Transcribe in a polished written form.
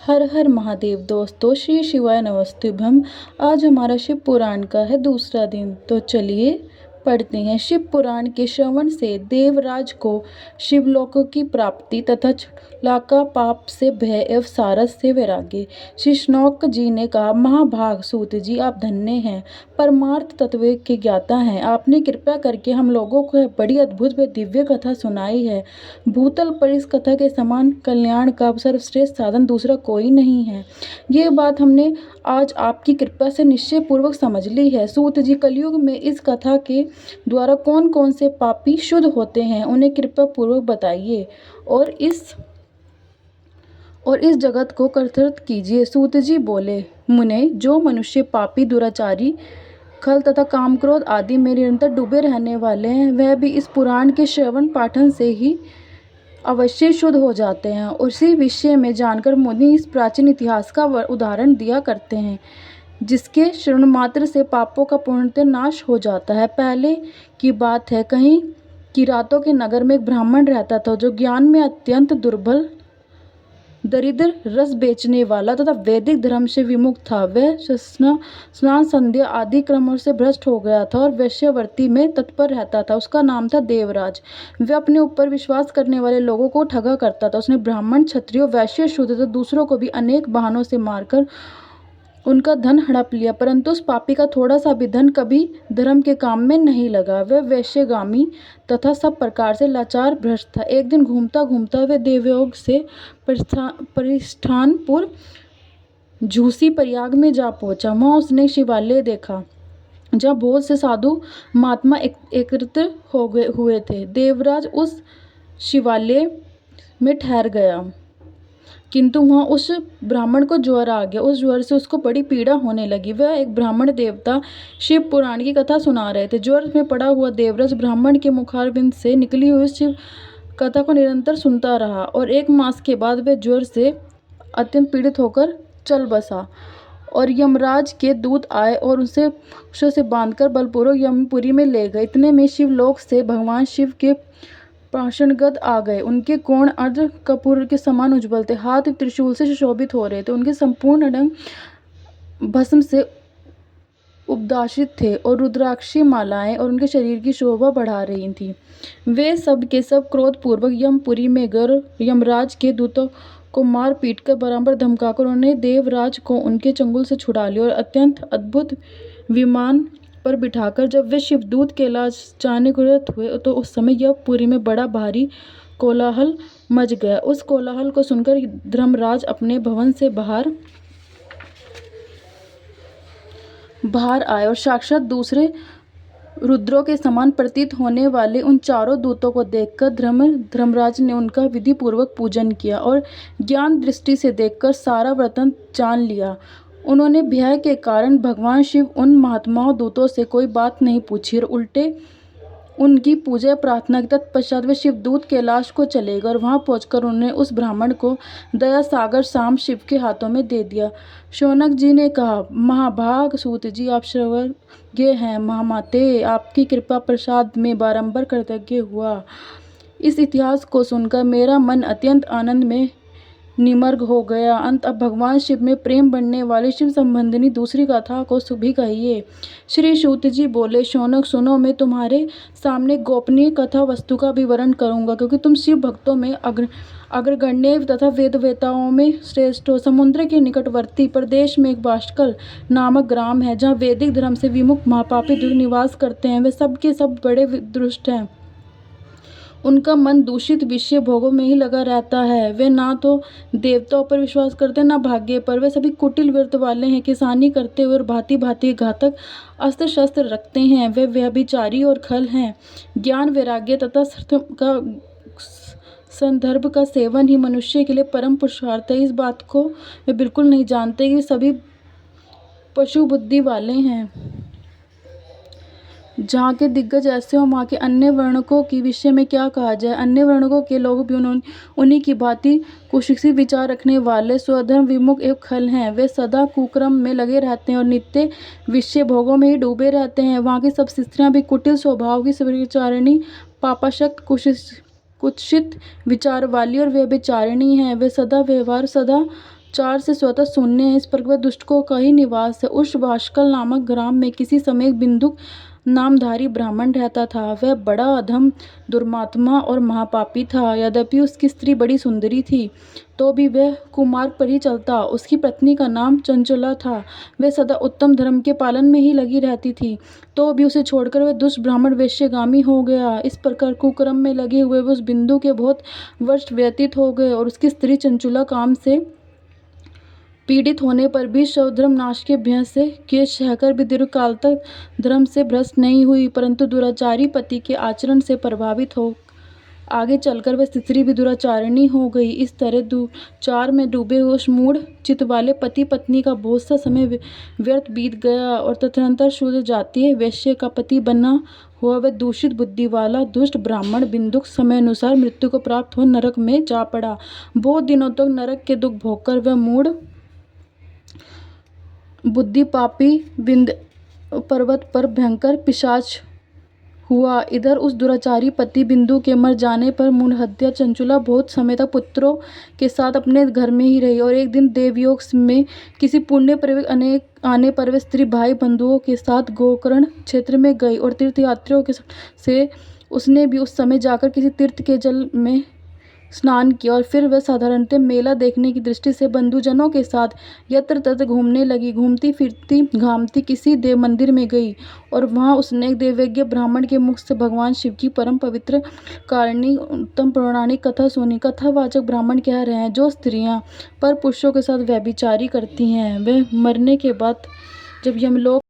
हर हर महादेव दोस्तों, श्री शिवाय नमस्तुभ्यम। आज हमारा शिव पुराण का है दूसरा दिन, तो चलिए पढ़ते हैं। शिव पुराण के श्रवण से देवराज को शिवलोक की प्राप्ति तथा छलाका पाप से भय एवं सारस से वैराग्य। श्री शौनक जी ने कहा, महाभाग सूत जी, आप धन्य हैं, परमार्थ तत्व के ज्ञाता हैं। आपने कृपा करके हम लोगों को बड़ी अद्भुत व दिव्य कथा सुनाई है। भूतल पर इस कथा के समान कल्याण का सर्वश्रेष्ठ साधन दूसरा कोई नहीं है। ये बात हमने आज आपकी कृपा से निश्चय पूर्वक समझ ली है। सूत जी, कलयुग में इस कथा के द्वारा कौन कौन से पापी शुद्ध होते हैं, उन्हें कृपा पूर्वक बताइए और इस जगत को कर्तृत्व कीजिए। सूत जी बोले, मुने, जो मनुष्य पापी, दुराचारी, खल तथा काम क्रोध आदि में निरंतर डूबे रहने वाले हैं, वह भी इस पुराण के श्रवण पाठन से ही अवश्य शुद्ध हो जाते हैं। उसी विषय में जानकर मुनि इस प्राचीन इतिहास का उदाहरण दिया करते हैं, जिसके श्रवण मात्र से पापों का पूर्णतः नाश हो जाता है। पहले की बात है, कहीं की रातों के नगर में एक ब्राह्मण रहता था, जो ज्ञान में अत्यंत दुर्बल, दरिद्र, रस बेचने वाला तथा वैदिक धर्म से विमुख था। वह स्नान संध्या आदि क्रमों से भ्रष्ट हो गया था और वेश्यावृत्ति में तत्पर रहता था। उसका नाम था देवराज। वह अपने ऊपर विश्वास करने वाले लोगों को ठगा करता था। उसने ब्राह्मण, क्षत्रियों, वैश्य, शूद्र तथा दूसरों को भी अनेक बहानों से मारकर उनका धन हड़प लिया, परंतु उस पापी का थोड़ा सा भी धन कभी धर्म के काम में नहीं लगा। वह वैश्यगामी तथा सब प्रकार से लाचार भ्रष्ट था। एक दिन घूमता घूमता वह देवयोग से परिष्ठानपुर झूसी प्रयाग में जा पहुंचा। वहां उसने शिवालय देखा, जहाँ बहुत से साधु महात्मा एकत्रित हुए थे। देवराज उस शिवालय में ठहर गया, किंतु वहाँ उस ब्राह्मण को ज्वर आ गया। उस ज्वर से उसको बड़ी पीड़ा होने लगी। वह एक ब्राह्मण देवता शिव पुराण की कथा सुना रहे थे। ज्वर में पड़ा हुआ देवराज ब्राह्मण के मुखारविंद से निकली हुई शिव कथा को निरंतर सुनता रहा और 1 मास के बाद वह ज्वर से अत्यंत पीड़ित होकर चल बसा और यमराज के दूत आए और उसे पक्षों से बांधकर बलपूर्वक यमपुरी में ले गए। इतने में शिवलोक से भगवान शिव के पाषाणगद आ गए। उनके कोण अर्ध कपूर के समान उज्ज्वल थे, हाथ त्रिशूल से सुशोभित हो रहे थे। उनके संपूर्ण अंग भस्म से उपदाशित थे और रुद्राक्षी मालाएं और उनके शरीर की शोभा बढ़ा रही थीं। वे सब के सब क्रोधपूर्वक यमपुरी में गए। यमराज के दूतों को मार पीट कर बराबर धमकाकर उन्होंने देवराज को उनके चंगुल से छुड़ा लिया और अत्यंत अद्भुत विमान पर बिठाकर जब वे शिवदूत कैलाश जाने को हुए, तो उस समय यमपुरी में बड़ा भारी कोलाहल मच गया। उस कोलाहल को सुनकर धर्मराज अपने भवन से बाहर आए और साक्षात दूसरे रुद्रों के समान प्रतीत होने वाले उन चारों दूतों को देखकर धर्मराज ने उनका विधि पूर्वक पूजन किया और ज्ञान दृष्टि से देखकर सारा वृत्तांत जान लिया। उन्होंने भय के कारण भगवान शिव उन महात्माओं दूतों से कोई बात नहीं पूछी और उल्टे उनकी पूजा प्रार्थना के तत्पश्चात वे शिवदूत कैलाश को चले गए और वहां पहुंचकर उन्होंने उस ब्राह्मण को दया सागर शाम शिव के हाथों में दे दिया। शौनक जी ने कहा, महाभाग सूत जी, आप सर्वज्ञ हैं। महामाते, आपकी कृपा प्रसाद में बारंबार कृतज्ञ हुआ। इस इतिहास को सुनकर मेरा मन अत्यंत आनंद में निमग्न हो गया। अंत अब भगवान शिव में प्रेम बढ़ने वाली शिव संबंधिनी दूसरी कथा को भी कहिए। श्री सूत जी बोले, शौनक सुनो, मैं तुम्हारे सामने गोपनीय कथा वस्तु का विवरण करूंगा, क्योंकि तुम शिव भक्तों में अग्रगण्य तथा वेदवेताओं में श्रेष्ठ हो। समुद्र के निकटवर्ती प्रदेश में एक बाष्कल नामक ग्राम है, जहाँ वैदिक धर्म से विमुख महापापी दुष्ट निवास करते हैं। वे सब के सब बड़े दुष्ट हैं। उनका मन दूषित विषय भोगों में ही लगा रहता है। वे ना तो देवताओं पर विश्वास करते, ना भाग्य पर। वे सभी कुटिल व्रत वाले हैं, किसानी करते हुए और भांति भांति घातक अस्त्र शस्त्र रखते हैं। वे व्यभिचारी और खल हैं। ज्ञान, वैराग्य तथा संदर्भ का सेवन ही मनुष्य के लिए परम पुरुषार्थ है। इस बात को वे बिल्कुल नहीं जानते कि सभी पशु बुद्धि वाले हैं। जहाँ के दिग्गज ऐसे हो, वहाँ के अन्य वर्णकों के विषय में क्या कहा जाए। अन्य वर्णकों के लोग भी उन्हीं की भांति कुशिक्षित विचार रखने वाले, स्वधर्म विमुख एवं खल हैं। वे सदा कुक्रम में लगे रहते हैं और नित्य विषय भोगों में ही डूबे रहते हैं। वहाँ की सब स्त्रियाँ भी कुटिल स्वभाव की, विचारिणी, पापाशक्त, कुत्सित विचार वाली और व्यभिचारिणी हैं। वे सदा व्यवहार, सदा 4 से स्वतः शून्य है। इस प्रकार वह दुष्टों का ही निवास है। उस वाशकल नामक ग्राम में किसी समय एक बिंदुक नामधारी ब्राह्मण रहता था। वह बड़ा अधम, दुर्मात्मा और महापापी था। यद्यपि उसकी स्त्री बड़ी सुंदरी थी, तो भी वह कुमार्ग पर ही चलता। उसकी पत्नी का नाम चंचला था। वह सदा उत्तम धर्म के पालन में ही लगी रहती थी, तो भी उसे छोड़कर वह दुष्ट ब्राह्मण वेश्यागामी हो गया। इस प्रकार कुकर्म में लगे हुए उस बिंदु के बहुत वर्ष व्यतीत हो गए और उसकी स्त्री चंचला काम से पीड़ित होने पर भी स्वधर्म नाश के भय से क्लेश सहकर भी दीर्घकाल तक धर्म से भ्रष्ट नहीं हुई, परंतु दुराचारी पति के आचरण से प्रभावित हो आगे चलकर वह स्त्री भी दुराचारिणी हो गई। इस तरह दुचार में डूबे हुए उस मूढ़ चित्त वाले पति पत्नी का बहुत सा समय व्यर्थ बीत गया और तदनंतर शूद्र जातीय वैश्य का पति बना हुआ वह दूषित बुद्धि वाला दुष्ट ब्राह्मण बिंदुक समय अनुसार मृत्यु को प्राप्त हो नरक में जा पड़ा। बहुत दिनों तक नरक के दुख भोगकर वह मूढ़ बुद्धि पापी विंध्य पर्वत पर भयंकर पिशाच हुआ। इधर उस दुराचारी पति बिंदु के मर जाने पर मूढ़हत्या चंचुला बहुत समय तक पुत्रों के साथ अपने घर में ही रही और एक दिन देवयोग में किसी पुण्य प्रवेश आने पर वह स्त्री भाई बंधुओं के साथ गोकर्ण क्षेत्र में गई और तीर्थयात्रियों के से उसने भी उस समय जाकर किसी तीर्थ के जल में स्नान किया और फिर वह साधारणतः मेला देखने की दृष्टि से बंधुजनों के साथ यत्र तत्र घूमने लगी। घूमती फिरती घामती किसी देव मंदिर में गई और वहां उसने एक देवज्ञ ब्राह्मण के मुख से भगवान शिव की परम पवित्र कारिणी उत्तम पौराणिक कथा सुनी। कथावाचक ब्राह्मण कह रहे हैं, जो स्त्रियां पर पुरुषों के साथ व्यभिचारी करती हैं, वह मरने के बाद जब यमलोक